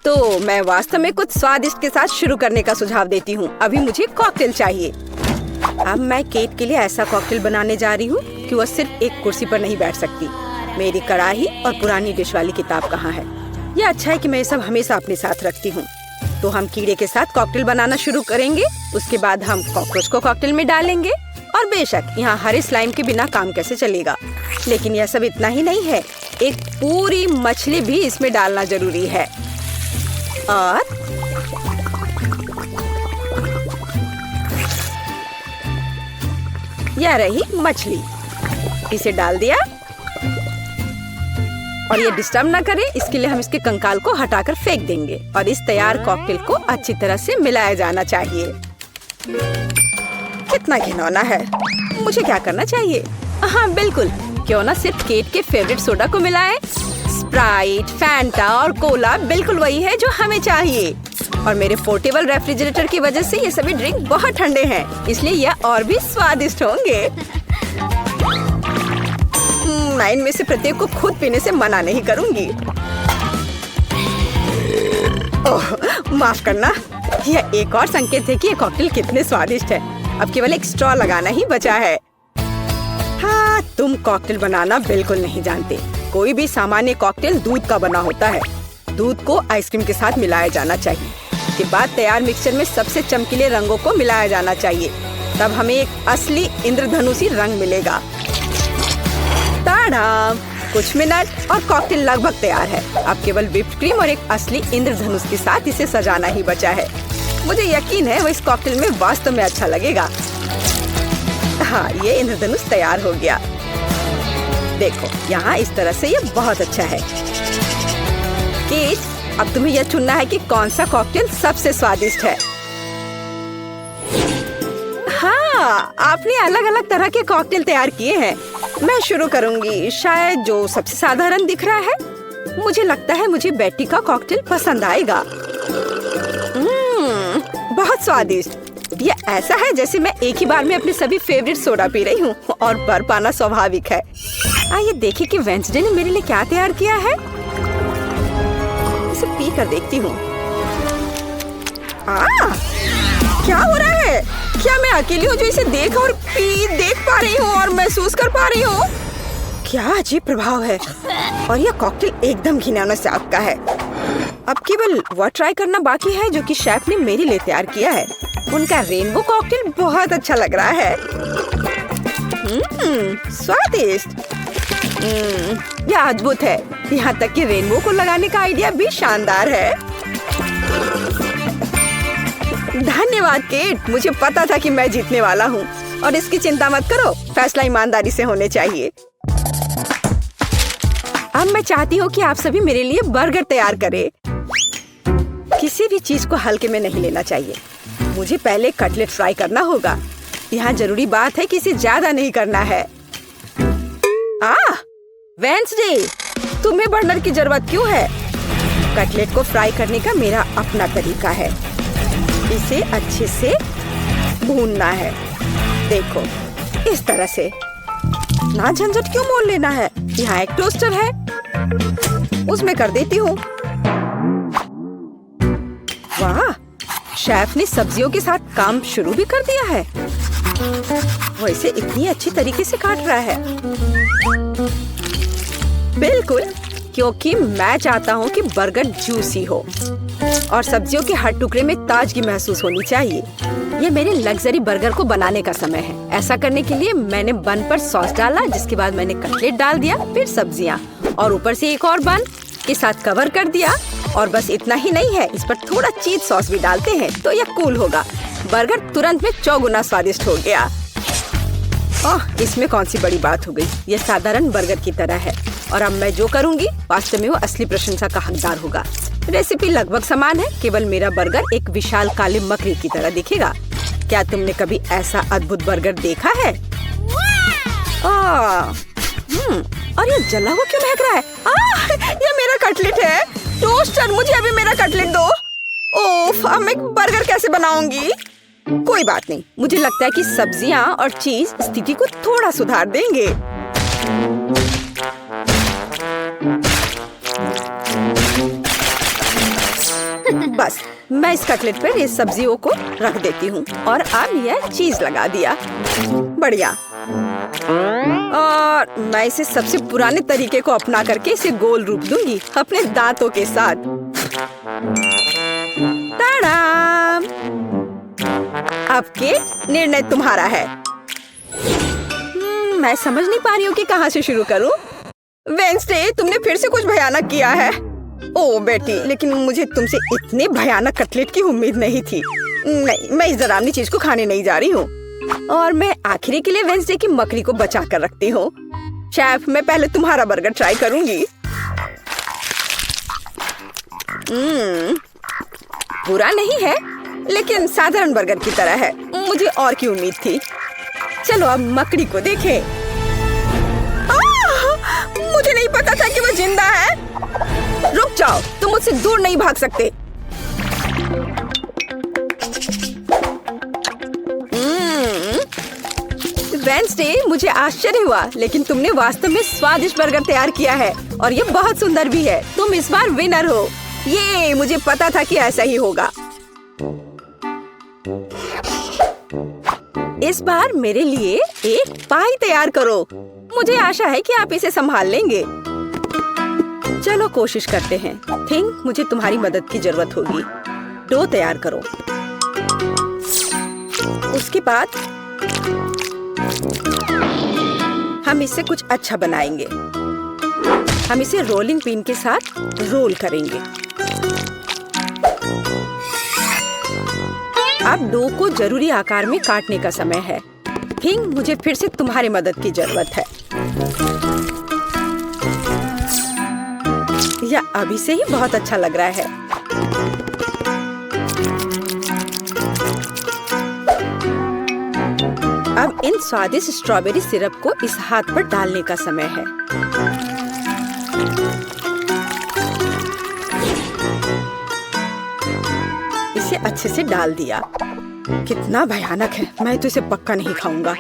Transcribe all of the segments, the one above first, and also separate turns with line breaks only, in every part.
तो मैं वास्तव में कुछ स्वादिष्ट के साथ शुरू करने का सुझाव देती हूँ। अभी मुझे कॉकटेल चाहिए। अब मैं केट के लिए ऐसा कॉकटेल बनाने जा रही हूँ कि वह सिर्फ एक कुर्सी पर नहीं बैठ सकती। मेरी कढ़ाई और पुरानी डिश वाली किताब कहाँ है? यह अच्छा है कि मैं ये सब हमेशा अपने साथ रखती हूँ। तो हम कीड़े के साथ कॉकटेल बनाना शुरू करेंगे। उसके बाद हम कॉकरोच को कॉकटेल में डालेंगे। और बेशक यहाँ हरे स्लाइम के बिना काम कैसे चलेगा। लेकिन यह सब इतना ही नहीं है, एक पूरी मछली भी इसमें डालना जरूरी है। और यह रही मछली, इसे डाल दिया। और ये डिस्टर्ब ना करे, इसके लिए हम इसके कंकाल को हटाकर फेंक देंगे। और इस तैयार कॉकटेल को अच्छी तरह से मिलाया जाना चाहिए। कितना घिनौना है। मुझे क्या करना चाहिए? हाँ बिल्कुल, क्यों ना सिर्फ केट के फेवरेट सोडा को मिलाएं। स्प्राइट, फैंटा और कोला बिल्कुल वही है जो हमें चाहिए। और मेरे पोर्टेबल रेफ्रिजरेटर की वजह से ये सभी ड्रिंक बहुत ठंडे हैं, इसलिए यह और भी स्वादिष्ट होंगे। मैं इनमें से प्रत्येक को खुद पीने से मना नहीं करूंगी। ओह, माफ करना। यह एक और संकेत है कि ये कॉकटेल कितने स्वादिष्ट है। अब केवल एक स्ट्रॉ लगाना ही बचा है। हाँ, तुम कॉकटेल बनाना बिल्कुल नहीं जानते। कोई भी सामान्य कॉकटेल दूध का बना होता है। दूध को आइसक्रीम के साथ मिलाया जाना चाहिए। के बाद तैयार मिक्सचर में सबसे चमकीले रंगों को मिलाया जाना चाहिए। तब हमें एक असली इंद्रधनुषी रंग मिलेगा। ताड़ाम! कुछ मिनट और कॉकटेल लगभग तैयार है। अब केवल व्हिप्ड क्रीम और एक असली इंद्रधनुष के साथ इसे सजाना ही बचा है। मुझे यकीन है वो इस कॉकटेल में वास्तव में अच्छा लगेगा। हाँ, ये इंद्रधनुष तैयार हो गया। देखो, यहाँ इस तरह से ये बहुत अच्छा है। केट, अब तुम्हें यह चुनना है कि कौन सा कॉकटेल सबसे स्वादिष्ट है। हाँ, आपने अलग अलग तरह के कॉकटेल तैयार किए हैं। मैं शुरू करूंगी, शायद जो सबसे साधारण दिख रहा है। मुझे लगता है मुझे बेटी का कॉकटेल पसंद आएगा। बहुत स्वादिष्ट। यह ऐसा है जैसे मैं एक ही बार में अपने सभी फेवरेट सोडा पी रही हूँ। और भर पाना स्वाभाविक है। आइए देखें कि वेंसडे ने मेरे लिए क्या तैयार किया है। इसे पी कर देखती हूँ। क्या हो रहा है? क्या मैं अकेली हूँ जो इसे देख पा रही हूँ और महसूस कर पा रही हूँ? क्या अजीब प्रभाव है। और यह कॉकटेल एकदम घिनौना स्वाद का है। अब केवल वह ट्राई करना बाकी है जो कि शेफ ने मेरे लिए तैयार किया है। उनका रेनबो कॉकटेल बहुत अच्छा लग रहा है। स्वादिष्ट। यह अद्भुत है। यहाँ तक कि रेनबो को लगाने का आइडिया भी शानदार है। धन्यवाद केट, मुझे पता था कि मैं जीतने वाला हूँ। और इसकी चिंता मत करो, फैसला ईमानदारी से होने चाहिए। अब मैं चाहती हूँ कि आप सभी मेरे लिए बर्गर तैयार करें। किसी भी चीज को हल्के में नहीं लेना चाहिए। मुझे पहले कटलेट फ्राई करना होगा। यहाँ जरूरी बात है कि इसे ज्यादा नहीं करना है। वेंसडे, तुम्हें बर्नर की जरूरत क्यों है? कटलेट को फ्राई करने का मेरा अपना तरीका है। इसे अच्छे से भूनना है। देखो, इस तरह से। ना झंझट क्यों मोल लेना है। यहाँ एक टोस्टर है, उसमें कर देती हूँ। वाह, शेफ ने सब्जियों के साथ काम शुरू भी कर दिया है। वो इसे इतनी अच्छी तरीके से काट रहा है। बिल्कुल, क्योंकि मैं चाहता हूँ कि बर्गर जूसी हो और सब्जियों के हर टुकड़े में ताजगी महसूस होनी चाहिए। ये मेरे लग्जरी बर्गर को बनाने का समय है। ऐसा करने के लिए मैंने बन पर सॉस डाला, जिसके बाद मैंने कटलेट डाल दिया, फिर सब्जियाँ और ऊपर से एक और बन के साथ कवर कर दिया। और बस इतना ही नहीं है, इस पर थोड़ा चीज सॉस भी डालते हैं तो यह कूल होगा। बर्गर तुरंत में 4 गुना स्वादिष्ट हो गया। इसमें कौन सी बड़ी बात हो गई। यह साधारण बर्गर की तरह है और अब मैं जो करूँगी वास्तव में वो असली प्रशंसा का हकदार होगा। रेसिपी लगभग समान है, केवल मेरा बर्गर एक विशाल काले मकड़ी की तरह दिखेगा। क्या तुमने कभी ऐसा अद्भुत बर्गर देखा है? और ये जला हुआ क्यों महक रहा है? ये मेरा कटलेट है। टोस्टर, मुझे अभी मेरा कटलेट दो। ओफ, अब मैं बर्गर कैसे बनाऊंगी? कोई बात नहीं, मुझे लगता है कि सब्जियां और चीज स्थिति को थोड़ा सुधार देंगे। बस मैं इस कटलेट पर इस सब्जियों को रख देती हूँ और अब यह चीज लगा दिया। बढ़िया। और मैं इसे सबसे पुराने तरीके को अपना करके इसे गोल रूप दूंगी अपने दांतों के साथ। ताड़ाम! अब केट, निर्णय तुम्हारा है। मैं समझ नहीं पा रही हूँ कि कहाँ से शुरू करूँ। वेंसडे, तुमने फिर से कुछ भयानक किया है। ओह बेटी, लेकिन मुझे तुमसे इतने भयानक कटलेट की उम्मीद नहीं थी। नहीं, मैं इस डरावनी चीज को खाने नहीं जा रही हूँ। और मैं आखिरी के लिए वेंसडे की मकड़ी को बचा कर रखती हूँ। शेफ, मैं पहले तुम्हारा बर्गर ट्राई करूंगी। बुरा नहीं है, लेकिन साधारण बर्गर की तरह है। मुझे और की उम्मीद थी। चलो अब मकड़ी को देखें। मुझे नहीं पता था कि वो जिंदा है। रुक जाओ, तुम मुझसे दूर नहीं भाग सकते। वेंसडे, मुझे आश्चर्य हुआ, लेकिन तुमने वास्तव में स्वादिष्ट बर्गर तैयार किया है और ये बहुत सुंदर भी है। तुम इस बार विनर हो। ये मुझे पता था कि ऐसा ही होगा। इस बार मेरे लिए एक पाई तैयार करो। मुझे आशा है कि आप इसे संभाल लेंगे। चलो कोशिश करते हैं। थिंक मुझे तुम्हारी मदद की जरूरत होगी। डो तैयार करो। उसके बाद हम इससे कुछ अच्छा बनाएंगे। हम इसे रोलिंग पिन के साथ रोल करेंगे। अब डो को जरूरी आकार में काटने का समय है। थिंक मुझे फिर से तुम्हारी मदद की जरूरत है। यह अभी से ही बहुत अच्छा लग रहा है। अब इन स्वादिष्ट स्ट्रॉबेरी सिरप को इस हाथ पर डालने का समय है। इसे अच्छे से डाल दिया। कितना भयानक है। मैं तो इसे पक्का नहीं खाऊंगा।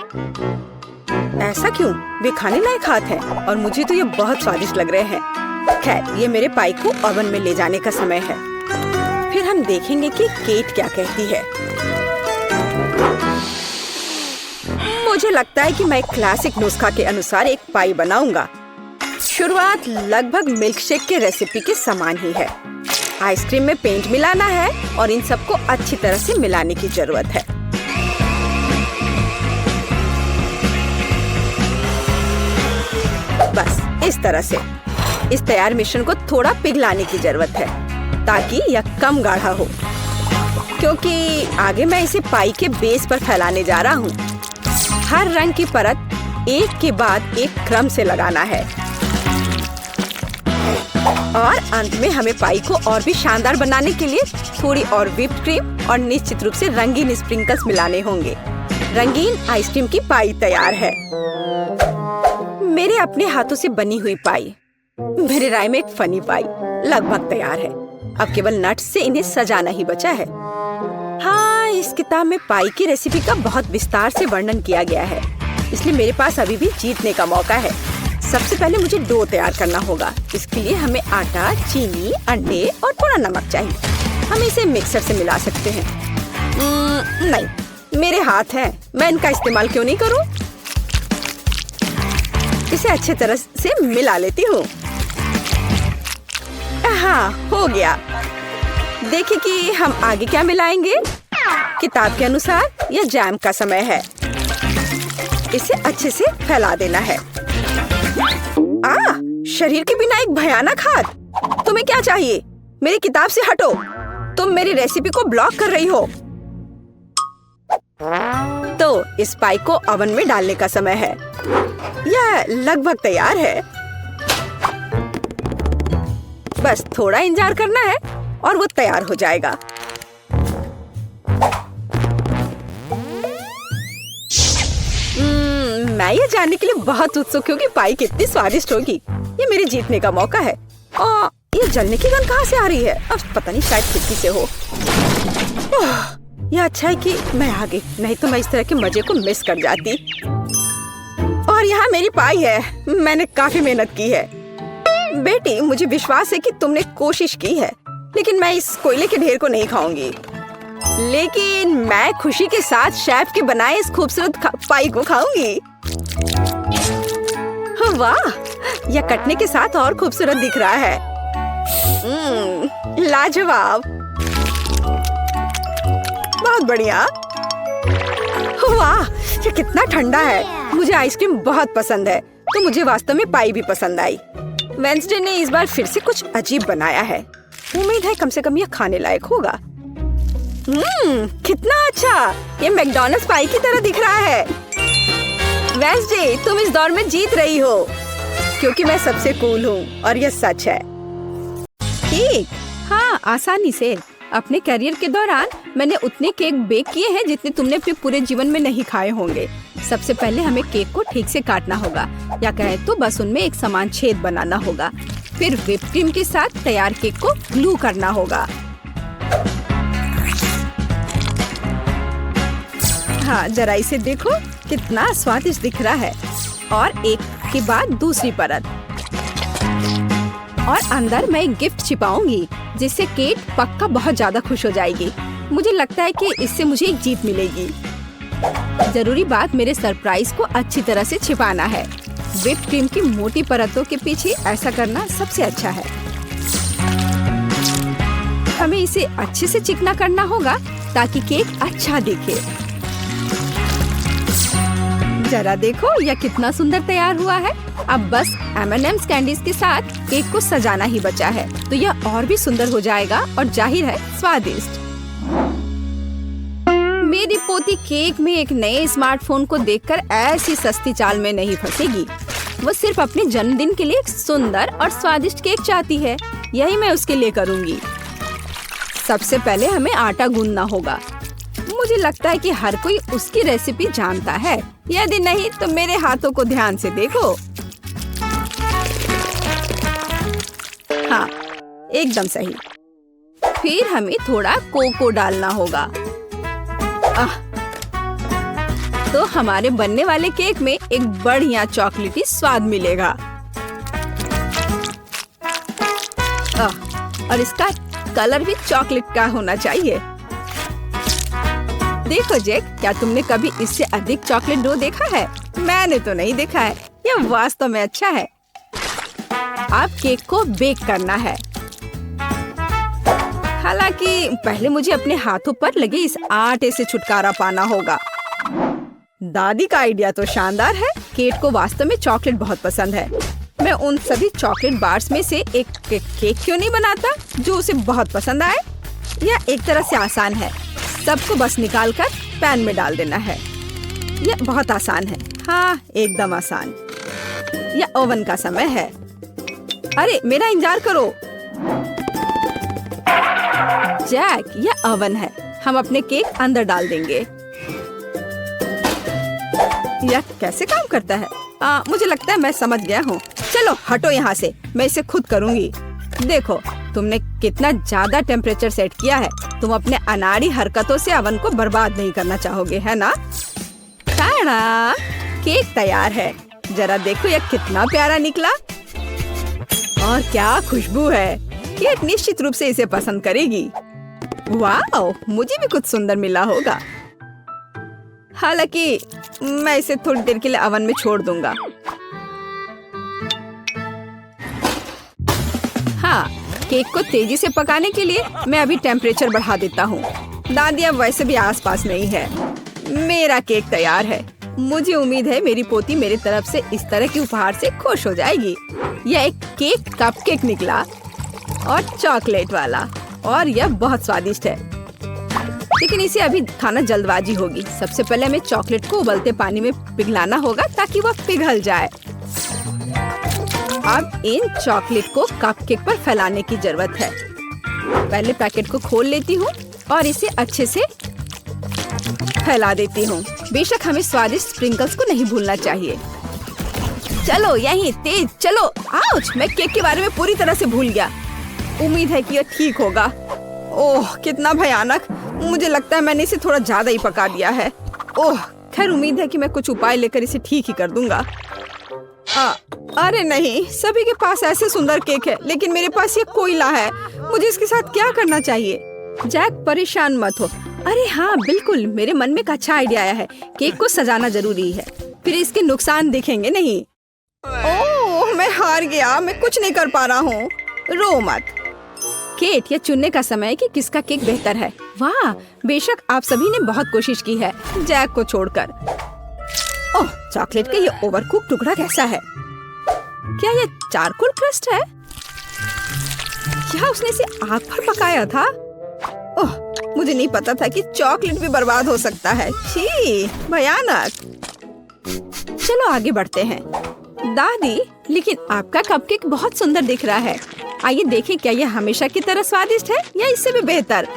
ऐसा क्यों? वे खाने लायक हाथ हैं और मुझे तो ये बहुत स्वादिष्ट लग रहे हैं। खैर, ये मेरे पाई को ओवन में ले जाने का समय है। फिर हम देखेंगे कि केट क्या कहती है। मुझे लगता है कि मैं क्लासिक नुस्खा के अनुसार एक पाई बनाऊंगा। शुरुआत लगभग मिल्कशेक के रेसिपी के समान ही है। आइसक्रीम में पेंट मिलाना है और इन सबको अच्छी तरह से मिलाने की जरूरत है। बस इस तरह से। इस तैयार मिश्रण को थोड़ा पिघलाने की जरूरत है ताकि यह कम गाढ़ा हो, क्योंकि आगे मैं इसे पाई के बेस पर फैलाने जा रहा हूँ। हर रंग की परत एक के बाद एक क्रम से लगाना है और अंत में हमें पाई को और भी शानदार बनाने के लिए थोड़ी और व्हिप्ड क्रीम और निश्चित रूप से रंगीन स्प्रिंकल्स मिलाने होंगे। रंगीन आइसक्रीम की पाई तैयार है। मेरे अपने हाथों से बनी हुई पाई, मेरे राय में एक फनी पाई, लगभग तैयार है। अब केवल नट्स से इन्हें सजाना ही बचा है। हाँ, इस किताब में पाई की रेसिपी का बहुत विस्तार से वर्णन किया गया है, इसलिए मेरे पास अभी भी जीतने का मौका है। सबसे पहले मुझे डो तैयार करना होगा। इसके लिए हमें आटा, चीनी, अंडे और थोड़ा नमक चाहिए। हम इसे मिक्सर से मिला सकते हैं। नहीं, मेरे हाथ हैं, मैं इनका इस्तेमाल क्यों नहीं करूं? इसे अच्छे तरह से मिला लेती हूँ। हाँ, हो गया। देखिए कि हम आगे क्या मिलाएंगे। किताब के अनुसार यह जैम का समय है। इसे अच्छे से फैला देना है। शरीर के बिना एक भयानक हाथ। तुम्हें क्या चाहिए? मेरी किताब से हटो। तुम मेरी रेसिपी को ब्लॉक कर रही हो। तो इस पाई को ओवन में डालने का समय है। यह लगभग तैयार है। बस थोड़ा इंतजार करना है और वो तैयार हो जाएगा। मैं ये जानने के लिए बहुत उत्सुक हूँ कि पाई कितनी स्वादिष्ट होगी। ये मेरे जीतने का मौका है। और ये जलने की गंध कहाँ से आ रही है? अब पता नहीं, शायद खिड़की से हो। यह अच्छा है कि मैं आ गई, नहीं तो मैं इस तरह के मजे को मिस कर जाती। और यहाँ मेरी पाई है। मैंने काफी मेहनत की है। बेटी, मुझे विश्वास है कि तुमने कोशिश की है। लेकिन मैं इस कोयले के ढेर को नहीं खाऊंगी। लेकिन मैं खुशी के साथ शेफ के बनाए इस खूबसूरत पाई को खाऊंगी। वाह, यह कटने के साथ और खूबसूरत दिख रहा है। लाजवाब, बहुत बढ़िया। वाह, ये कितना ठंडा है। मुझे आइसक्रीम बहुत पसंद है, तो मुझे वास्तव में पाई भी पसंद आई। वेंसडे ने इस बार फिर से कुछ अजीब बनाया है। उम्मीद है कम से कम यह खाने लायक होगा। कितना अच्छा, ये मैकडॉनल्ड्स पाई की तरह दिख रहा है। वेंसडे, तुम इस दौर में जीत रही हो, क्योंकि मैं सबसे कूल हूँ और यह सच है। केक, हाँ, आसानी से। अपने करियर के दौरान मैंने उतने केक बेक किए हैं जितने तुमने अपने पूरे जीवन में नहीं खाए होंगे। सबसे पहले हमें केक को ठीक से काटना होगा, या कहें तो बस उनमें एक समान छेद बनाना होगा। फिर व्हिप क्रीम के साथ तैयार केक को ग्लू करना होगा। हाँ, जरा इसे देखो, कितना स्वादिष्ट दिख रहा है। और एक के बाद दूसरी परत, और अंदर मैं एक गिफ्ट छिपाऊंगी जिससे केट पक्का बहुत ज्यादा खुश हो जाएगी। मुझे लगता है कि इससे मुझे एक जीत मिलेगी। जरूरी बात मेरे सरप्राइज को अच्छी तरह से छिपाना है। व्हिप क्रीम की मोटी परतों के पीछे ऐसा करना सबसे अच्छा है। हमें इसे अच्छे से चिकना करना होगा ताकि केक अच्छा दिखे। जरा देखो, यह कितना सुंदर तैयार हुआ है। अब बस M&M's कैंडीज के साथ केक को सजाना ही बचा है, तो यह और भी सुंदर हो जाएगा और जाहिर है स्वादिष्ट। मेरी पोती केक में एक नए स्मार्टफोन को देखकर ऐसी सस्ती चाल में नहीं फंसेगी। वो सिर्फ अपने जन्मदिन के लिए एक सुंदर और स्वादिष्ट केक चाहती है। यही मैं उसके लिए करूँगी। सबसे पहले हमें आटा गूंदना होगा। मुझे लगता है कि हर कोई उसकी रेसिपी जानता है। यदि नहीं तो मेरे हाथों को ध्यान से देखो। हाँ, एकदम सही। फिर हमें थोड़ा कोको डालना होगा। तो हमारे बनने वाले केक में एक बढ़िया चॉकलेटी स्वाद मिलेगा। और इसका कलर भी चॉकलेट का होना चाहिए। देखो जैक, क्या तुमने कभी इससे अधिक चॉकलेट डो देखा है? मैंने तो नहीं देखा है। यह वास्तव में अच्छा है। अब केक को बेक करना है। हालांकि पहले मुझे अपने हाथों पर लगे इस आटे से छुटकारा पाना होगा। दादी का आइडिया तो शानदार है। केक को वास्तव में चॉकलेट बहुत पसंद है। मैं उन सभी चॉकलेट बार्स में से एक केक क्यों नहीं बनाता जो उसे बहुत पसंद आए। यह एक तरह से आसान है। सबको बस निकालकर पैन में डाल देना है। यह बहुत आसान है। हाँ, एकदम आसान। यह ओवन का समय है। अरे मेरा इंतजार करो। जैक, यह ओवन है। हम अपने केक अंदर डाल देंगे। यह कैसे काम करता है? मुझे लगता है मैं समझ गया हूँ। चलो हटो यहाँ से, मैं इसे खुद करूँगी। देखो, तुमने कितना ज्यादा टेम्परेचर सेट किया है। तुम अपने अनाड़ी हरकतों से ओवन को बर्बाद नहीं करना चाहोगे, है ना? ताड़ा, केक तैयार है। जरा देखो यह कितना प्यारा निकला। और क्या खुशबू है। केक निश्चित रूप से इसे पसंद करेगी। वाह, मुझे भी कुछ सुंदर मिला होगा। हालांकि मैं इसे थोड़ी देर के लिए ओवन में छोड़ दूंगा। हाँ, केक को तेजी से पकाने के लिए मैं अभी टेम्परेचर बढ़ा देता हूँ। दादी अब वैसे भी आसपास नहीं है। मेरा केक तैयार है। मुझे उम्मीद है मेरी पोती मेरी तरफ से इस तरह के उपहार से खुश हो जाएगी। यह एक केक कपकेक निकला और चॉकलेट वाला, और यह बहुत स्वादिष्ट है। लेकिन इसे अभी खाना जल्दबाजी होगी। सबसे पहले हमें चॉकलेट को उबलते पानी में पिघलाना होगा ताकि वह पिघल जाए। अब इन चॉकलेट को कपकेक पर फैलाने की जरूरत है। पहले पैकेट को खोल लेती हूँ और इसे अच्छे से फैला देती हूँ। बेशक हमें स्वादिष्ट स्प्रिंकल्स को नहीं भूलना चाहिए। चलो यहीं तेज चलो। आउच, मैं केक के बारे में पूरी तरह से भूल गया। उम्मीद है कि यह ठीक होगा। ओह, कितना भयानक। मुझे लगता है मैंने इसे थोड़ा ज्यादा ही पका दिया है। ओह, खैर उम्मीद है कि मैं कुछ उपाय लेकर इसे ठीक ही कर दूंगा। अरे नहीं, सभी के पास ऐसे सुंदर केक है, लेकिन मेरे पास ये कोयला है। मुझे इसके साथ क्या करना चाहिए? जैक परेशान मत हो। अरे हाँ बिल्कुल, मेरे मन में एक अच्छा आइडिया आया है। केक को सजाना जरूरी है, फिर इसके नुकसान दिखेंगे नहीं। ओह मैं हार गया, मैं कुछ नहीं कर पा रहा हूँ। रो मत केट, ये चुनने का समय है कि किसका केक बेहतर है। वाह, बेशक आप सभी ने बहुत कोशिश की है जैक को छोड़कर। ओह, चॉकलेट का ये ओवरकुक टुकड़ा कैसा है? क्या ये चारकोल क्रस्ट है? क्या उसने इसे आग पर पकाया था? ओह, मुझे नहीं पता था कि चॉकलेट भी बर्बाद हो सकता है। छी, भयानक। चलो आगे बढ़ते हैं। दादी, लेकिन आपका कपकेक बहुत सुंदर दिख रहा है। आइए देखें क्या यह हमेशा की तरह स्वादिष्ट है या इससे भी बेहतर।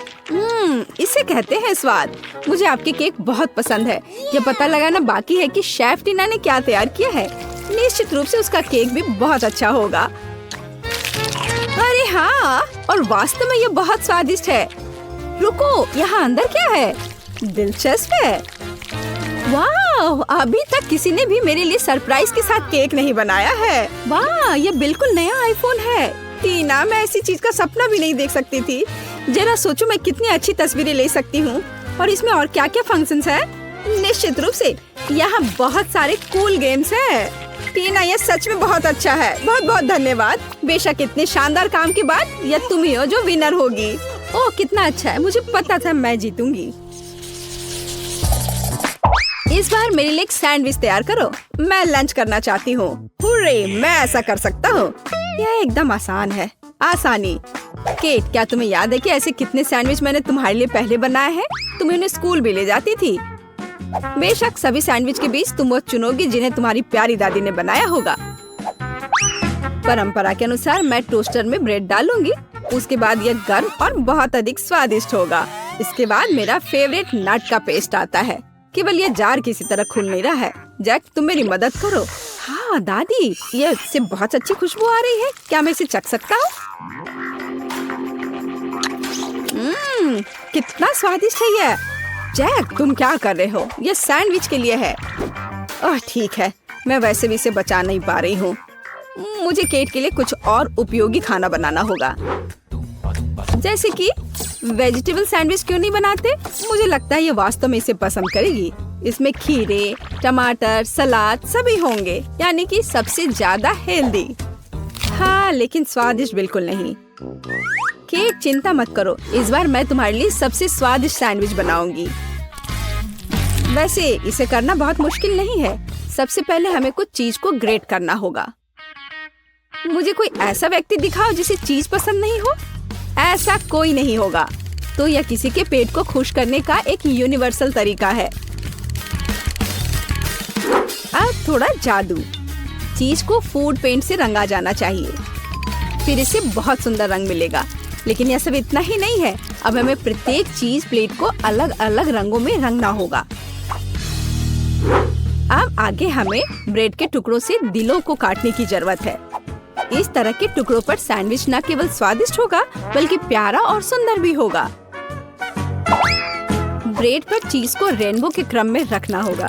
इसे कहते हैं स्वाद। मुझे आपके केक बहुत पसंद है। यह पता लगाना बाकी है कि शेफ टीना ने क्या तैयार किया है। निश्चित रूप से उसका केक भी बहुत अच्छा होगा। अरे हाँ, और वास्तव में यह बहुत स्वादिष्ट है। रुको, यहाँ अंदर क्या है? दिलचस्प है। वाह, अभी तक किसी ने भी मेरे लिए सरप्राइज के साथ केक नहीं बनाया है। वाह, ये बिल्कुल नया आईफोन है। टीना, मैं ऐसी चीज का सपना भी नहीं देख सकती थी। जरा सोचो मैं कितनी अच्छी तस्वीरें ले सकती हूँ। और इसमें और क्या क्या फंक्शंस है? निश्चित रूप से यहाँ बहुत सारे कूल गेम्स है। टीना, ये सच में बहुत अच्छा है। बहुत बहुत धन्यवाद। बेशक इतने शानदार काम के बाद यह तुम ही हो जो विनर होगी। ओह कितना अच्छा है, मुझे पता था मैं जीतूंगी। इस बार मेरे लिए एक सैंडविच तैयार करो। मैं लंच करना चाहती हूँ। हुर्रे, मैं ऐसा कर सकता हूँ। यह एकदम आसान है। आसानी। केट, क्या तुम्हें याद है कि ऐसे कितने सैंडविच मैंने तुम्हारे लिए पहले बनाए हैं? तुम्हें उन्हें स्कूल भी ले जाती थी। बेशक सभी सैंडविच के बीच तुम वो चुनोगी जिन्हें तुम्हारी प्यारी दादी ने बनाया होगा। परंपरा के अनुसार मैं टोस्टर में ब्रेड डालूंगी। उसके बाद यह गर्म और बहुत अधिक स्वादिष्ट होगा। इसके बाद मेरा फेवरेट नट का पेस्ट आता है। केवल यह जार किसी तरह खुल नहीं रहा है। जैक, तुम मेरी मदद करो। हाँ दादी, ये इससे बहुत अच्छी खुशबू आ रही है। क्या मैं इसे चख सकता हूँ? कितना स्वादिष्ट है यह। जैक, तुम क्या कर रहे हो? यह सैंडविच के लिए है। ओह ठीक है, मैं वैसे भी इसे बचा नहीं पा रही हूँ। मुझे केट के लिए कुछ और उपयोगी खाना बनाना होगा। जैसे कि वेजिटेबल सैंडविच क्यों नहीं बनाते? मुझे लगता है ये वास्तव में इसे पसंद करेगी। इसमें खीरे, टमाटर, सलाद सभी होंगे, यानी कि सबसे ज्यादा हेल्दी। हाँ, लेकिन स्वादिष्ट बिल्कुल नहीं। केट, चिंता मत करो, इस बार मैं तुम्हारे लिए सबसे स्वादिष्ट सैंडविच बनाऊंगी। वैसे इसे करना बहुत मुश्किल नहीं है। सबसे पहले हमें कुछ चीज को ग्रेट करना होगा। मुझे कोई ऐसा व्यक्ति दिखाओ जिसे चीज पसंद नहीं हो। ऐसा कोई नहीं होगा। तो यह किसी के पेट को खुश करने का एक यूनिवर्सल तरीका है। अब थोड़ा जादू। चीज को फूड पेंट से रंगा जाना चाहिए, फिर इसे बहुत सुंदर रंग मिलेगा। लेकिन यह सब इतना ही नहीं है। अब हमें प्रत्येक चीज प्लेट को अलग अलग रंगों में रंगना होगा। अब आगे हमें ब्रेड के टुकड़ों से दिलों को काटने की जरूरत है। इस तरह के टुकड़ों पर सैंडविच न केवल स्वादिष्ट होगा बल्कि प्यारा और सुंदर भी होगा। ब्रेड पर चीज को रेनबो के क्रम में रखना होगा।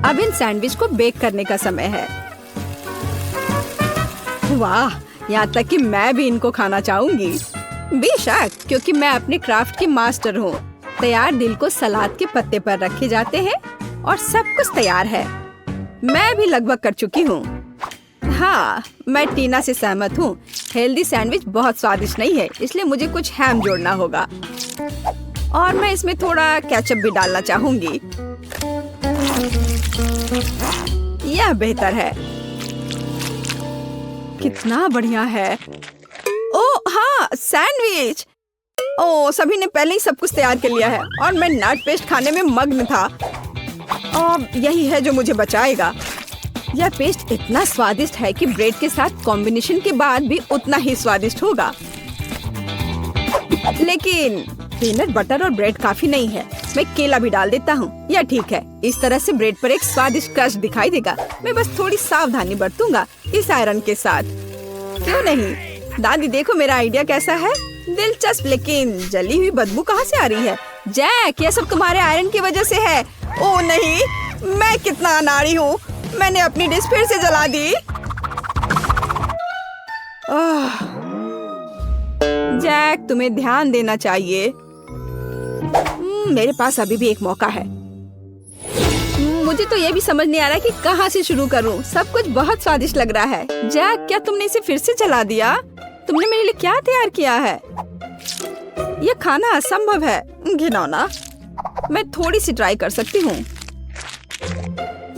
अब इन सैंडविच को बेक करने का समय है। वाह, यहाँ तक कि मैं भी इनको खाना चाहूंगी। बेशक, क्योंकि मैं अपने क्राफ्ट की मास्टर हूँ। तैयार दिल को सलाद के पत्ते पर रखे जाते हैं और सब कुछ तैयार है। मैं भी लगभग कर चुकी हूँ। हाँ, मैं टीना से सहमत हूँ। हेल्दी सैंडविच बहुत स्वादिष्ट नहीं है, इसलिए मुझे कुछ हैम जोड़ना होगा। और मैं इसमें थोड़ा केचप भी डालना चाहूंगी। यह बेहतर है। कितना बढ़िया है। ओह हाँ, सैंडविच। ओह, सभी ने पहले ही सब कुछ तैयार कर लिया है और मैं नट पेस्ट खाने में मग्न था। और यही है जो मुझे बचाएगा। यह पेस्ट इतना स्वादिष्ट है कि ब्रेड के साथ कॉम्बिनेशन के बाद भी उतना ही स्वादिष्ट होगा। लेकिन पीनट बटर और ब्रेड काफी नहीं है। मैं केला भी डाल देता हूँ। यह ठीक है। इस तरह से ब्रेड पर एक स्वादिष्ट क्रस्ट दिखाई देगा। मैं बस थोड़ी सावधानी बरतूंगा इस आयरन के साथ। क्यों नहीं? दादी देखो मेरा आइडिया कैसा है। दिलचस्प, लेकिन जली हुई बदबू कहाँ से आ रही है? जैक, यह सब तुम्हारे आयरन की वजह से है। ओह नहीं, मैं कितना अनाड़ी हूँ। मैंने अपनी डिश फिर से जला दी। जैक, तुम्हें ध्यान देना चाहिए। मेरे पास अभी भी एक मौका है। मुझे तो ये भी समझ नहीं आ रहा कि कहाँ से शुरू करूँ। सब कुछ बहुत स्वादिष्ट लग रहा है। जैक, क्या तुमने इसे फिर से जला दिया? तुमने मेरे लिए क्या तैयार किया है? यह खाना असंभव है, घिनौना। मैं थोड़ी सी ट्राई कर सकती हूँ।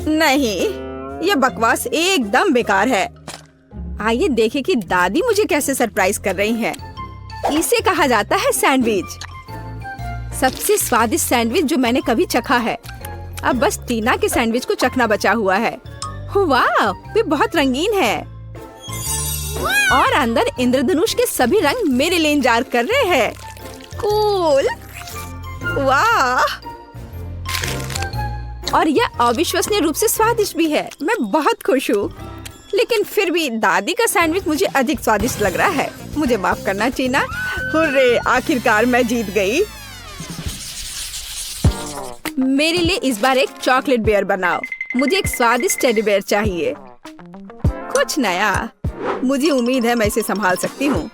नहीं, यह बकवास एकदम बेकार है। आइए देखें कि दादी मुझे कैसे सरप्राइज कर रही हैं। इसे कहा जाता है सैंडविच। सबसे स्वादिष्ट सैंडविच जो मैंने कभी चखा है। अब बस टीना के सैंडविच को चखना बचा हुआ है। वाह, वे बहुत रंगीन है और अंदर इंद्रधनुष के सभी रंग मेरे लिए इंतजार कर रहे हैं। कूल, वाह! और यह अविश्वसनीय रूप से स्वादिष्ट भी है। मैं बहुत खुश हूँ, लेकिन फिर भी दादी का सैंडविच मुझे अधिक स्वादिष्ट लग रहा है। मुझे माफ करना टीना। हुर्रे, आखिरकार मैं जीत गई। मेरे लिए इस बार एक चॉकलेट बेयर बनाओ। मुझे एक स्वादिष्ट टेडी बेयर चाहिए, कुछ नया। मुझे उम्मीद है मैं इसे संभाल सकती हूँ।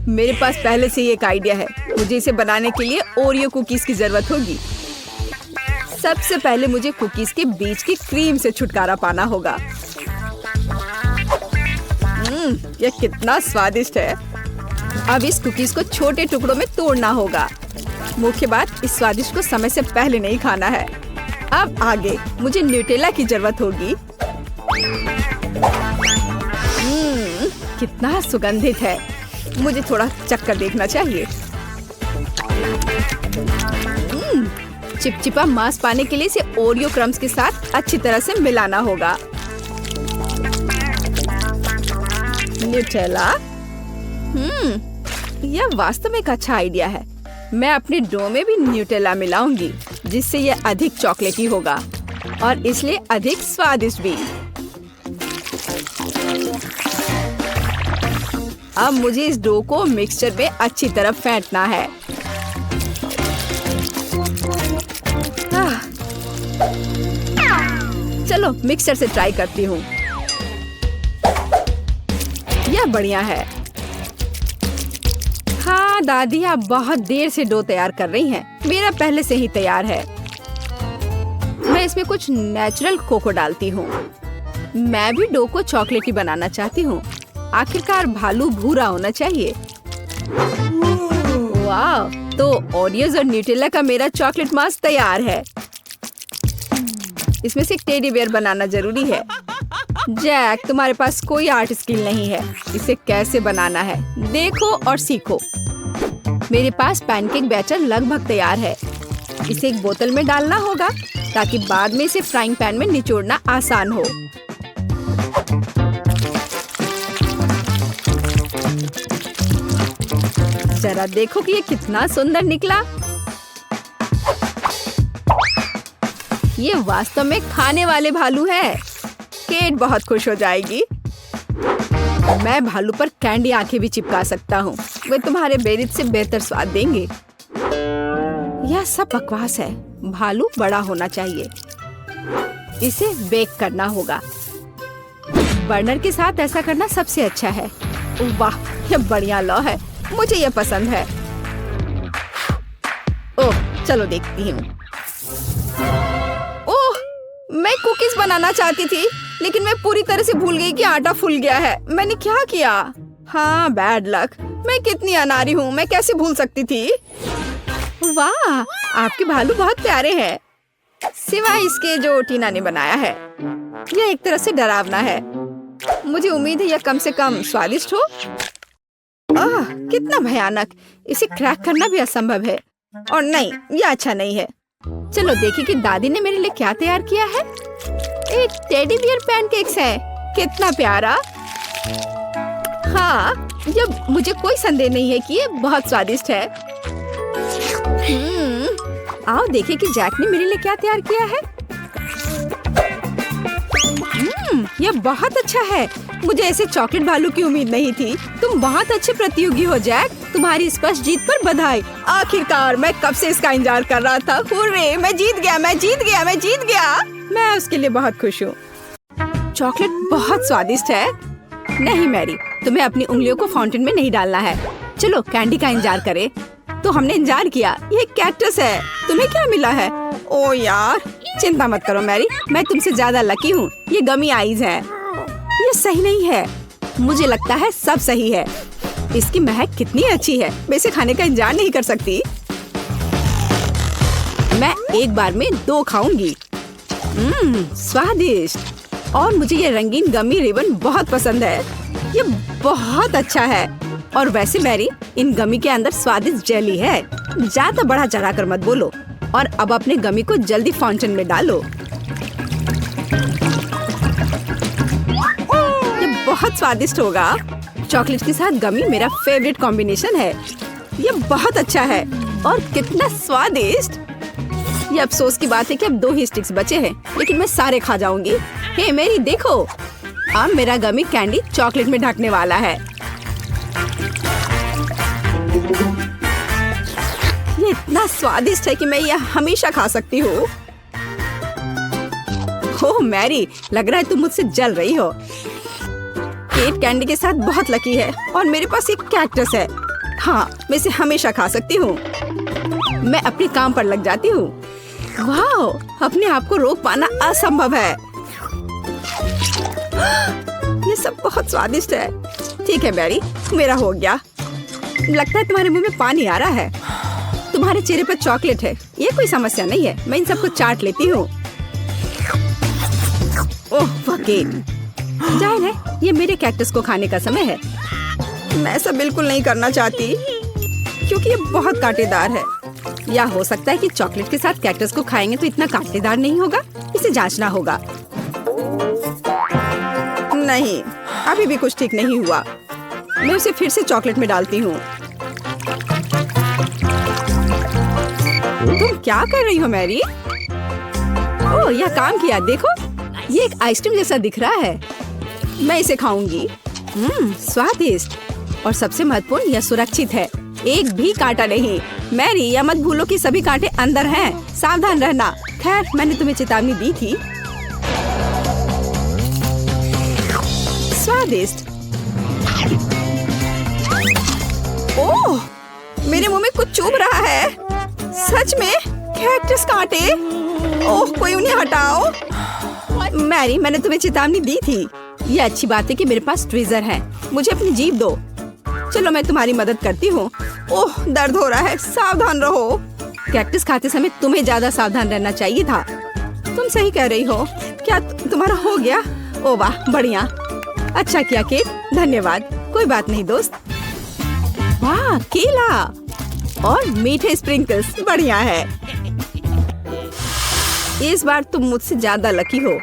मेरे पास पहले से ही एक आइडिया है। मुझे इसे बनाने के लिए ओरियो कुकीज की जरूरत होगी। सबसे पहले मुझे कुकीज के बीच की क्रीम से छुटकारा पाना होगा। यह कितना स्वादिष्ट है। अब इस कुकीज को छोटे टुकड़ों में तोड़ना होगा। मुख्य बात, इस स्वादिष्ट को समय से पहले नहीं खाना है। अब आगे मुझे न्यूटेला की जरूरत होगी। कितना सुगंधित है। मुझे थोड़ा चक्कर देखना चाहिए। चिपचिपा मांस पाने के लिए इसे ओरियो क्रम्स के साथ अच्छी तरह से मिलाना होगा। न्यूटेला, यह वास्तव में एक अच्छा आइडिया है। मैं अपने डो में भी न्यूटेला मिलाऊंगी, जिससे यह अधिक चॉकलेटी होगा और इसलिए अधिक स्वादिष्ट भी। अब मुझे इस डो को मिक्सचर में अच्छी तरह फेंटना है। चलो मिक्सचर से ट्राई करती हूँ। यह बढ़िया है। हाँ दादी, आप बहुत देर से डो तैयार कर रही हैं। मेरा पहले से ही तैयार है। मैं इसमें कुछ नेचुरल कोको डालती हूँ। मैं भी डो को चॉकलेटी बनाना चाहती हूँ। आखिरकार भालू भूरा होना चाहिए। वाह, तो ओरियोज और न्यूटेला का मेरा चॉकलेट मास्क तैयार है। इसमें से एक टेडी बेयर बनाना जरूरी है। जैक, तुम्हारे पास कोई आर्ट स्किल नहीं है। इसे कैसे बनाना है देखो और सीखो। मेरे पास पैनकेक बैटर लगभग तैयार है। इसे एक बोतल में डालना होगा ताकि बाद में इसे फ्राइंग पैन में निचोड़ना आसान हो। जरा देखो कि ये कितना सुंदर निकला। ये वास्तव में खाने वाले भालू है। केट बहुत खुश हो जाएगी। मैं भालू पर कैंडी आंखें भी चिपका सकता हूँ। वे तुम्हारे बेरित से बेहतर स्वाद देंगे। यह सब बकवास है। भालू बड़ा होना चाहिए। इसे बेक करना होगा। बर्नर के साथ ऐसा करना सबसे अच्छा है। वाह, यह बढ़िया लौ है। मुझे यह पसंद है। ओह, चलो देखती हूँ। ओह, मैं कुकीज बनाना चाहती थी, लेकिन मैं पूरी तरह से भूल गई कि आटा फूल गया है। मैंने क्या किया? हाँ, बैड लक। मैं कितनी अनाड़ी हूँ। मैं कैसे भूल सकती थी? वाह, आपके भालू बहुत प्यारे हैं, सिवाय इसके जो टीना ने बनाया है। यह एक तरह से डरावना है। मुझे उम्मीद है यह कम से कम स्वादिष्ट हो। आह, कितना भयानक। इसे क्रैक करना भी असंभव है। और नहीं, यह अच्छा नहीं है। चलो देखिए कि दादी ने मेरे लिए क्या तैयार किया है। एक टेडी बियर पैनकेक्स है। कितना प्यारा। हाँ, जब मुझे कोई संदेह नहीं है कि ये बहुत स्वादिष्ट है। आओ देखें कि जैक ने मेरे लिए क्या तैयार किया है। यह बहुत अच्छा है। मुझे ऐसे चॉकलेट भालू की उम्मीद नहीं थी। तुम बहुत अच्छे प्रतियोगी हो जैक। तुम्हारी स्पष्ट जीत पर बधाई। आखिरकार, मैं कब से इसका इंतजार कर रहा था। हुर्रे, मैं जीत गया, मैं जीत गया, मैं जीत गया। मैं उसके लिए बहुत खुश हूँ। चॉकलेट बहुत स्वादिष्ट है। नहीं मैरी, तुम्हें अपनी उंगलियों को फाउंटेन में नहीं डालना है। चलो कैंडी का इंतजार करें। तो हमने इंतजार किया। ये कैक्टस है। तुम्हें क्या मिला है? ओ यार, चिंता मत करो मैरी, मैं तुमसे ज्यादा लकी हूँ। ये गमी आइज है। ये सही नहीं है। मुझे लगता है सब सही है। इसकी महक कितनी अच्छी है। मैं इसे खाने का इंतजार नहीं कर सकती। मैं एक बार में 2 खाऊंगी। स्वादिष्ट। और मुझे ये रंगीन गमी रिबन बहुत पसंद है। ये बहुत अच्छा है। और वैसे मैरी, इन गमी के अंदर स्वादिष्ट जेली है। ज्यादा बढ़ा चढ़ा कर मत बोलो। और अब अपने गमी को जल्दी फाउंटेन में डालो। ये बहुत स्वादिष्ट होगा। चॉकलेट के साथ गमी मेरा फेवरेट कॉम्बिनेशन है। ये बहुत अच्छा है। और कितना स्वादिष्ट। ये अफसोस की बात है कि अब 2 ही स्टिक्स बचे हैं, लेकिन मैं सारे खा जाऊंगी। हे मेरी देखो, अब मेरा गमी कैंडी चॉकलेट में ढकने वाला है। ये इतना स्वादिष्ट है कि मैं यह हमेशा खा सकती हूँ। ओह मैरी, लग रहा है तुम मुझसे जल रही हो। केट कैंडी के साथ बहुत लकी है और मेरे पास एक कैक्टस है। हाँ, मैं इसे हमेशा खा सकती हूँ। मैं अपने काम पर लग जाती हूँ। वाह, अपने आप को रोक पाना असंभव है। ये सब बहुत स्वादिष्ट है। ठीक है मैरी, मेरा हो गया। लगता है तुम्हारे मुंह में पानी आ रहा है। तुम्हारे चेहरे पर चॉकलेट है। ये कोई समस्या नहीं है, मैं इन सबको चाट लेती हूँ। ओह केट, जाहिर है ये मेरे कैक्टस को खाने का समय है। मैं ऐसा बिल्कुल नहीं करना चाहती क्योंकि ये बहुत कांटेदार है। या हो सकता है कि चॉकलेट के साथ कैक्टस को खाएंगे तो इतना कांटेदार नहीं होगा। इसे जांचना होगा। नहीं, अभी भी कुछ ठीक नहीं हुआ। मैं उसे फिर से चॉकलेट में डालती हूँ। तुम क्या कर रही हो मैरी? ओह, यह काम किया। देखो, ये एक आइसक्रीम जैसा दिख रहा है। मैं इसे खाऊंगी। स्वादिष्ट। और सबसे महत्वपूर्ण, यह सुरक्षित है। एक भी कांटा नहीं। मैरी, यह मत भूलो कि सभी कांटे अंदर हैं। सावधान रहना। खैर, मैंने तुम्हें चेतावनी दी थी। स्वादिष्ट। ओह, मेरे मुंह में कुछ चुभ रहा है। सच में कैक्टस कांटे। ओह, कोई उन्हें हटाओ। मैरी, मैंने तुम्हें चेतावनी दी थी। ये अच्छी बात है कि मेरे पास ट्विज़र है। मुझे अपनी जीभ दो। चलो, मैं तुम्हारी मदद करती हूँ। ओह, दर्द हो रहा है। सावधान रहो। कैक्टस खाते समय तुम्हें ज्यादा सावधान रहना चाहिए था। तुम सही कह रही हो। क्या तुम्हारा हो गया? ओह वाह, बढ़िया। अच्छा किया केट, धन्यवाद। कोई बात नहीं दोस्त। वाह, केला और मीठे स्प्रिंकल्स, बढ़िया है। इस बार तुम मुझसे ज्यादा लकी हो।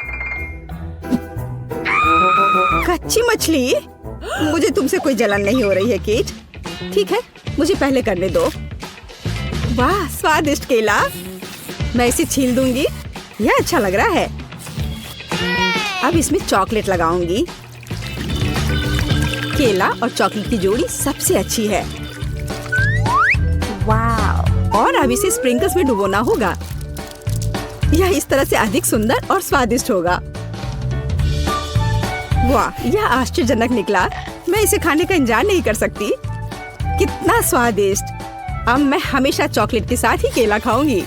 कच्ची मछली? मुझे तुमसे कोई जलन नहीं हो रही है केट। ठीक है, मुझे पहले करने दो। वाह, स्वादिष्ट केला। मैं इसे छील दूंगी। यह अच्छा लग रहा है। अब इसमें चॉकलेट लगाऊंगी। केला और चॉकलेट की जोड़ी सबसे अच्छी है। वाह। और अब इसे स्प्रिंकल्स में डुबोना होगा। यह इस तरह से अधिक सुंदर और स्वादिष्ट होगा। वाह, यह आश्चर्यजनक निकला। मैं इसे खाने का इंतजार नहीं कर सकती। कितना स्वादिष्ट। अब मैं हमेशा चॉकलेट के साथ ही केला खाऊंगी।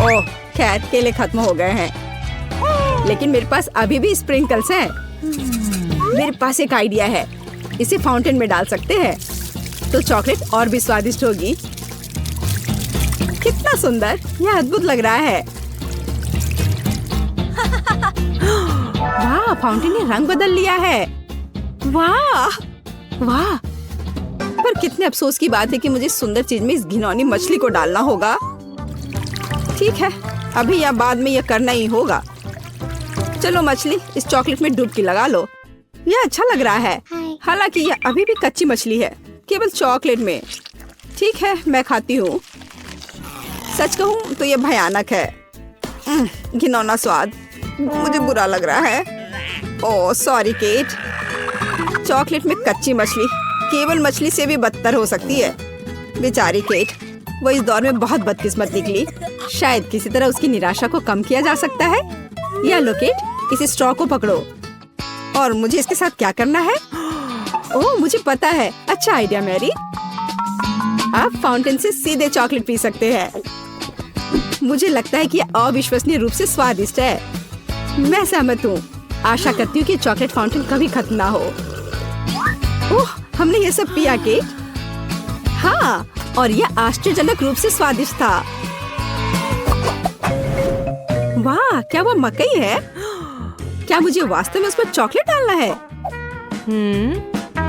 ओह, खैर केले खत्म हो गए हैं, लेकिन मेरे पास अभी भी स्प्रिंकल्स हैं। मेरे पास एक आइडिया है। इसे फाउंटेन में डाल सकते हैं तो चॉकलेट और भी स्वादिष्ट होगी। कितना सुंदर, यह अद्भुत लग रहा है। वाह, फाउंटेन ने रंग बदल लिया है। वाह वाह। पर कितने अफसोस की बात है कि मुझे सुंदर चीज में इस घिनौनी मछली को डालना होगा। ठीक है, अभी या बाद में यह करना ही होगा। चलो मछली, इस चॉकलेट में डुबकी लगा लो। यह अच्छा लग रहा है। हालांकि यह अभी भी कच्ची मछली है, केवल चॉकलेट में। ठीक है, मैं खाती हूँ। सच कहूँ तो यह भयानक है। घिनौना स्वाद, मुझे बुरा लग रहा है। Oh sorry cat. चॉकलेट में कच्ची मछली केवल मछली से भी बदतर हो सकती है। बेचारी केट, वो इस दौर में बहुत बदकिस्मत निकली। शायद किसी तरह उसकी निराशा को कम किया जा सकता है। या लो केट, इस स्ट्रॉ को पकड़ो। और मुझे इसके साथ क्या करना है? ओह, मुझे पता है। अच्छा आइडिया मैरी। आप फाउंटेन से सीधे चॉकलेट पी सकते हैं। मुझे लगता है कि यह अविश्वसनीय रूप से स्वादिष्ट है। मैं सहमत हूँ। आशा करती हूँ कि चॉकलेट फाउंटेन कभी खत्म ना हो। ओह, हमने ये सब पिया केट। हाँ, और यह आश्चर्यजनक रूप से स्वादिष्ट था। वाह, क्या वो मकई है? क्या मुझे वास्तव में उस पर चॉकलेट डालना है?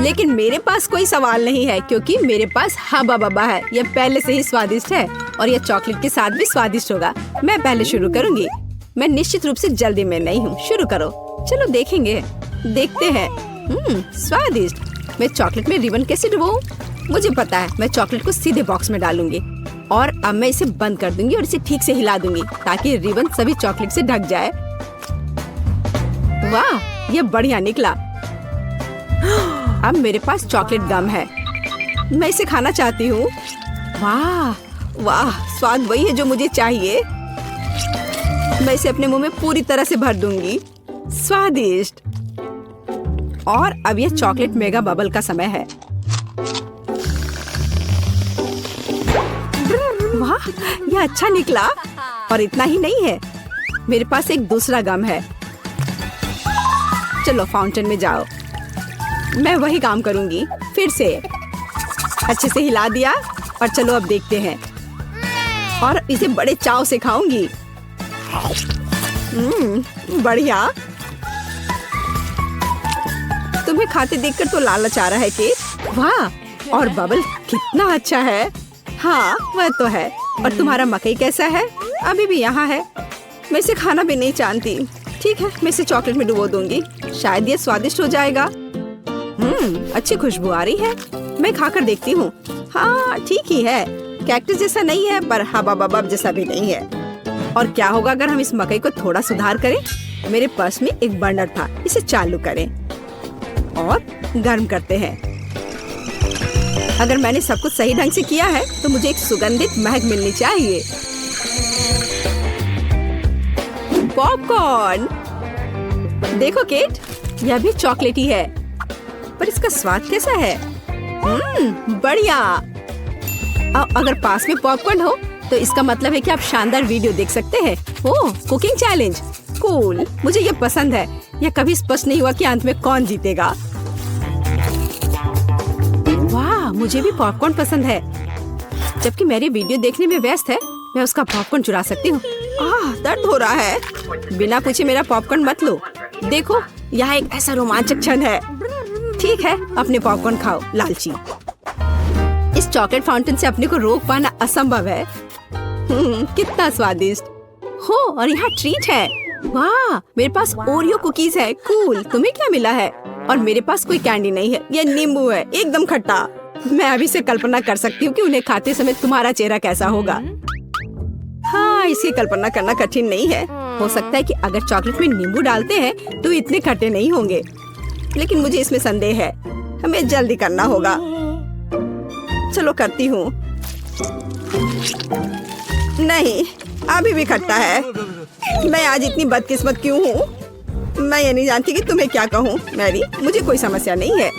लेकिन मेरे पास कोई सवाल नहीं है क्योंकि मेरे पास हब्बा बब्बा है। यह पहले से ही स्वादिष्ट है और यह चॉकलेट के साथ भी स्वादिष्ट होगा। मैं पहले शुरू करूंगी। मैं निश्चित रूप से जल्दी में नहीं हूँ। शुरू करो। चलो देखेंगे। देखते हैं। स्वादिष्ट। मैं चॉकलेट में रिबन कैसे डुबाऊं? मुझे पता है। मैं चॉकलेट को सीधे बॉक्स में डालूंगी और अब मैं इसे बंद कर दूंगी और इसे ठीक से हिला दूंगी ताकि रिबन सभी चॉकलेट से ढक जाए। वाह, यह बढ़िया निकला। अब मेरे पास चॉकलेट गम है। मैं इसे खाना चाहती हूँ। वाह वाह, स्वाद वही है जो मुझे चाहिए। मैं इसे अपने मुंह में पूरी तरह से भर दूंगी। स्वादिष्ट। और अब यह चॉकलेट मेगा बबल का समय है। वाह, यह अच्छा निकला। और इतना ही नहीं है, मेरे पास एक दूसरा गम है। चलो फाउंटेन में जाओ। मैं वही काम करूंगी फिर से। अच्छे से हिला दिया और चलो अब देखते हैं। और इसे बड़े चाव से खाऊंगी। बढ़िया। तुम्हें खाते देखकर तो लालच आ रहा है केट। वाह, और बबल कितना अच्छा है। हाँ, वह तो है। और तुम्हारा मकई कैसा है? अभी भी यहाँ है। मैं इसे खाना भी नहीं जानती। ठीक है, मैं इसे चॉकलेट में डुबो दूंगी। शायद ये स्वादिष्ट हो जाएगा। अच्छी खुशबू आ रही है। मैं खाकर देखती हूँ। हाँ, ठीक ही है। कैक्टस जैसा नहीं है पर हबा बबब जैसा भी नहीं है। और क्या होगा अगर हम इस मकई को थोड़ा सुधार करें? मेरे पर्स में एक बर्नर था। इसे चालू करें और गर्म करते हैं। अगर मैंने सब कुछ सही ढंग से किया है तो मुझे एक सुगंधित महक मिलनी चाहिए। पॉपकॉर्न। देखो केट, यह भी चॉकलेटी है पर इसका स्वाद कैसा है? बढ़िया। अगर पास में पॉपकॉर्न हो तो इसका मतलब है कि आप शानदार वीडियो देख सकते हैं। ओह, कुकिंग चैलेंज। कूल, मुझे ये पसंद है। यह कभी स्पष्ट नहीं हुआ कि अंत में कौन जीतेगा। वाह, मुझे भी पॉपकॉर्न पसंद है। जबकि मेरी वीडियो देखने में व्यस्त है, मैं उसका पॉपकॉर्न चुरा सकती हूँ। दर्द हो रहा है। बिना पूछे मेरा पॉपकॉर्न मत लो। देखो, यहाँ एक ऐसा रोमांचक क्षण है। ठीक है, अपने पॉपकॉर्न खाओ लालची। इस चॉकलेट फाउंटेन से अपने को रोक पाना असंभव है। कितना स्वादिष्ट हो। और यहाँ ट्रीट है। वाह, मेरे पास ओरियो कुकीज है। कूल। तुम्हें क्या मिला है? और मेरे पास कोई कैंडी नहीं है। यह नींबू है, एकदम खट्टा। मैं अभी से कल्पना कर सकती हूँ कि उन्हें खाते समय तुम्हारा चेहरा कैसा होगा। हाँ, इसकी कल्पना करना कठिन नहीं है। हो सकता है कि अगर चॉकलेट में नींबू डालते हैं तो इतने खट्टे नहीं होंगे, लेकिन मुझे इसमें संदेह है। हमें जल्दी करना होगा। चलो करती हूँ। नहीं, अभी भी खट्टा है। मैं आज इतनी बदकिस्मत क्यों हूँ? मैं ये नहीं जानती कि तुम्हें क्या कहूँ। मैरी, मुझे कोई समस्या नहीं है।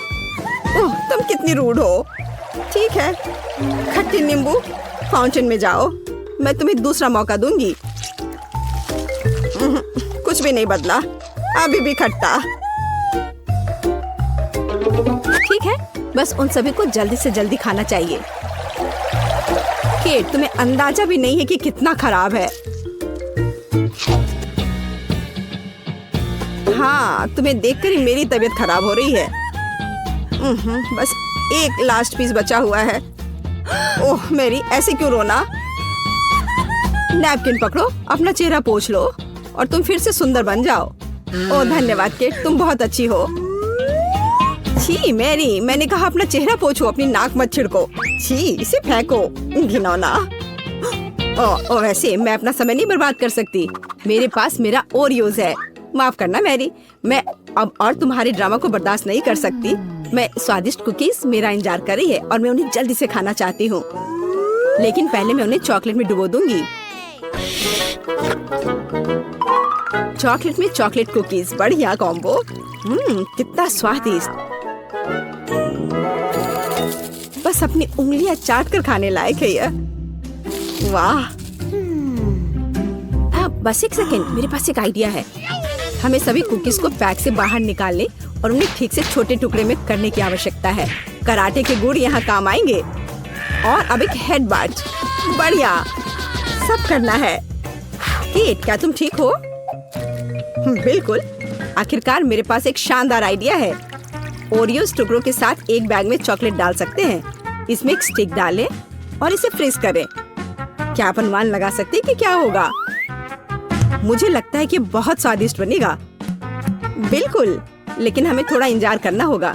ओह, तुम कितनी रूड हो। ठीक है, खट्टी नींबू, फाउंटेन में जाओ। मैं तुम्हें दूसरा मौका दूंगी। कुछ भी नहीं बदला, अभी भी खट्टा। ठीक है, बस उन सभी को जल्दी से जल्दी खाना चाहिए। केट, तुम्हें अंदाजा भी नहीं है कि कितना खराब है। हाँ, तुम्हें देखकर ही मेरी तबीयत खराब हो रही है। बस एक लास्ट पीस बचा हुआ है। ओह मेरी, ऐसे क्यों रोना? नैपकिन पकड़ो, अपना चेहरा पोंछ लो और तुम फिर से सुंदर बन जाओ। ओह धन्यवाद केट, तुम बहुत अच्छी हो। छी मैरी, मैंने कहा अपना चेहरा पोंछो, अपनी नाक मत छिड़को। छी, इसे फेंको, घिनौना। ओ वैसे मैं अपना समय नहीं बर्बाद कर सकती। मेरे पास मेरा ओरियोज है। माफ करना मैरी, मैं अब और तुम्हारे ड्रामा को बर्दाश्त नहीं कर सकती। मैं स्वादिष्ट कुकीज मेरा इंतजार कर रही है और मैं उन्हें जल्दी से खाना चाहती हूँ, लेकिन पहले मैं उन्हें चॉकलेट में डुबो दूंगी। चॉकलेट में चॉकलेट कुकीज, बढ़िया कॉम्बो। कितना स्वादिष्ट। बस अपनी उंगलियां चाट कर खाने लायक है यह। वाह। बस एक सेकेंड, मेरे पास एक आइडिया है। हमें सभी कुकीज को पैक से बाहर निकालने और उन्हें ठीक से छोटे टुकड़े में करने की आवश्यकता है। कराटे के गुण यहाँ काम आएंगे। और अब एक हेड बाट, बढ़िया। सब करना है। केट, क्या तुम ठीक हो? बिल्कुल। आखिरकार मेरे पास एक शानदार आइडिया है। ओरियोस टुकड़ों के साथ एक बैग में चॉकलेट डाल सकते हैं। इसमें एक स्टिक डालें और इसे फ्रीज करें। क्या आप अनुमान लगा सकते हैं कि क्या होगा? मुझे लगता है कि बहुत स्वादिष्ट बनेगा। बिल्कुल, लेकिन हमें थोड़ा इंतजार करना होगा।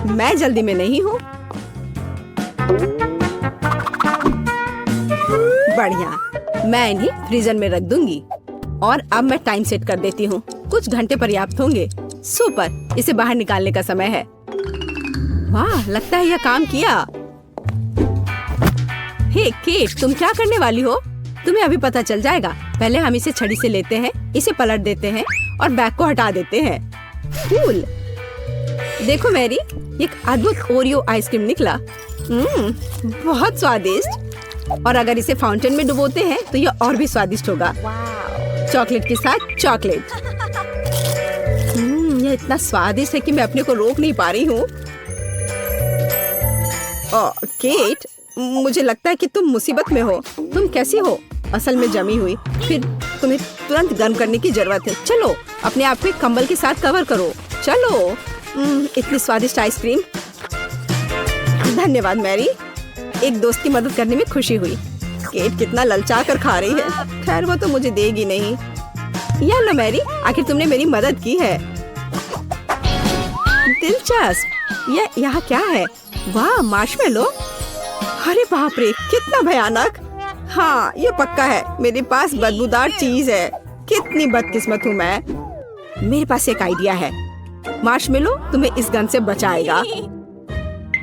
मैं जल्दी में नहीं हूँ। बढ़िया, मैं इन्हें फ्रीजर में रख दूंगी। और अब मैं टाइम सेट कर देती हूँ। कुछ घंटे पर्याप्त होंगे। सुपर, इसे बाहर निकालने का समय है। वाह, लगता है यह काम किया। हे केट, तुम क्या करने वाली हो? तुम्हें अभी पता चल जाएगा। पहले हम इसे छड़ी से लेते हैं, इसे पलट देते हैं और बैग को हटा देते हैं। कूल। देखो मैरी, एक अद्भुत ओरियो आइसक्रीम निकला। बहुत स्वादिष्ट। और अगर इसे फाउंटेन में डुबोते हैं तो यह और भी स्वादिष्ट होगा। चॉकलेट के साथ चॉकलेट। यह इतना स्वादिष्ट है कि मैं अपने को रोक नहीं पा रही हूँ। केट, मुझे लगता है कि तुम मुसीबत में हो। तुम कैसी हो? असल में जमी हुई। फिर तुम्हें तुरंत गर्म करने की जरूरत है। चलो, अपने आप को एक कंबल के साथ कवर करो। चलो। इतनी स्वादिष्ट आइसक्रीम। धन्यवाद मैरी। एक दोस्त की मदद करने में खुशी हुई। केट कितना ललचा कर खा रही है। खैर, वो तो मुझे देगी नहीं। या लो मैरी, आखिर तुमने मेरी मदद की है। दिलचस्प। यह यहाँ क्या है? वाह, मार्शमेलो। अरे बाप रे, कितना भयानक। हाँ, ये पक्का है। मेरे पास बदबूदार चीज है। कितनी बदकिस्मत हूँ मैं। मेरे पास एक आइडिया है। मार्शमेलो तुम्हें इस गन से बचाएगा।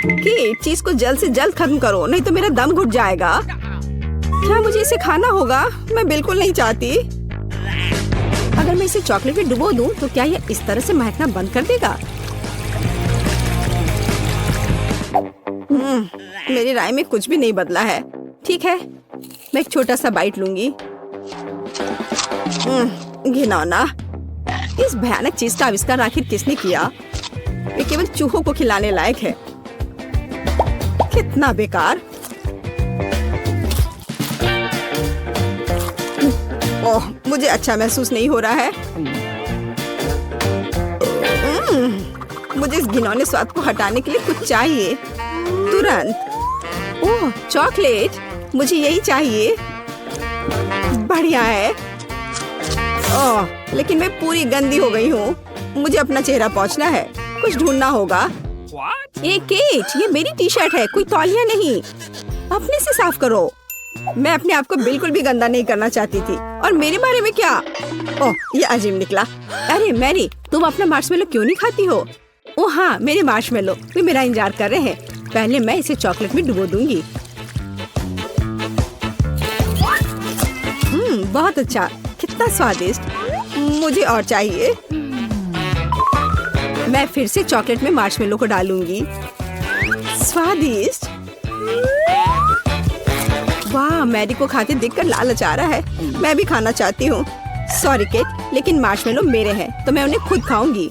कि चीज को जल्द से जल्द खत्म करो, नहीं तो मेरा दम घुट जाएगा। क्या मुझे इसे खाना होगा? मैं बिल्कुल नहीं चाहती। अगर मैं इसे चॉकलेट में डुबो दूं, तो क्या यह इस तरह से महकना बंद कर देगा? मेरी राय में कुछ भी नहीं बदला है। ठीक है, मैं एक छोटा सा बाइट लूंगी। घिनौना। इस भयानक चीज का आविष्कार आखिर किसने किया? ये केवल चूहों को खिलाने लायक है। कितना बेकार। ओह, मुझे अच्छा महसूस नहीं हो रहा है। मुझे इस घिनौने स्वाद को हटाने के लिए कुछ चाहिए तुरंत। ओह, चॉकलेट, मुझे यही चाहिए। बढ़िया है। ओह, लेकिन मैं पूरी गंदी हो गई हूँ। मुझे अपना चेहरा पोंछना है। कुछ ढूंढना होगा। केट, ये मेरी टी शर्ट है, कोई तौलिया नहीं। अपने से साफ करो। मैं अपने आप को बिल्कुल भी गंदा नहीं करना चाहती थी। और मेरे बारे में क्या? ओह, ये अजीब निकला। अरे मैरी, तुम अपना मार्शमेलो क्यों नहीं खाती हो? ओह हाँ, मेरे मार्शमेलो वे मेरा इंतजार कर रहे हैं। पहले मैं इसे चॉकलेट में डुबो दूंगी। बहुत अच्छा, कितना स्वादिष्ट। मुझे और चाहिए। मैं फिर से चॉकलेट में मार्शमेलो को डालूंगी। स्वादिष्ट। वाह, मैरी को खाते देखकर लालच आ रहा है। मैं भी खाना चाहती हूँ। सॉरी केट, लेकिन मार्शमेलो मेरे हैं तो मैं उन्हें खुद खाऊंगी।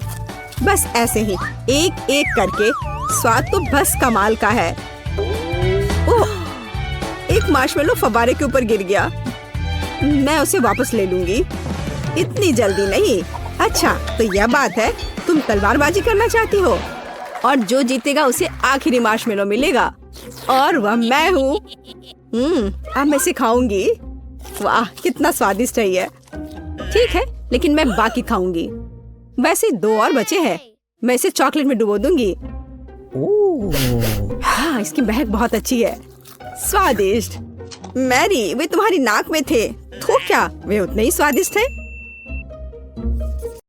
बस ऐसे ही, एक एक करके। स्वाद तो बस कमाल का है। ओह, एक मार्शमेलो फव्वारे के ऊपर गिर गया। मैं उसे वापस ले लूंगी। इतनी जल्दी नहीं। अच्छा, तो यह बात है, तुम तलवारबाजी करना चाहती हो और जो जीतेगा उसे आखिरी मार्शमेलो मिलेगा और वह मैं हूँ। अब मैं इसे खाऊंगी। वाह, कितना स्वादिष्ट है ये। ठीक है, लेकिन मैं बाकी खाऊंगी। वैसे 2 और बचे हैं। मैं इसे चॉकलेट में डुबो दूंगी। हाँ, इसकी महक बहुत अच्छी है। स्वादिष्ट। मैरी, वे तुम्हारी नाक में थे। तो क्या वे उतने ही स्वादिष्ट हैं?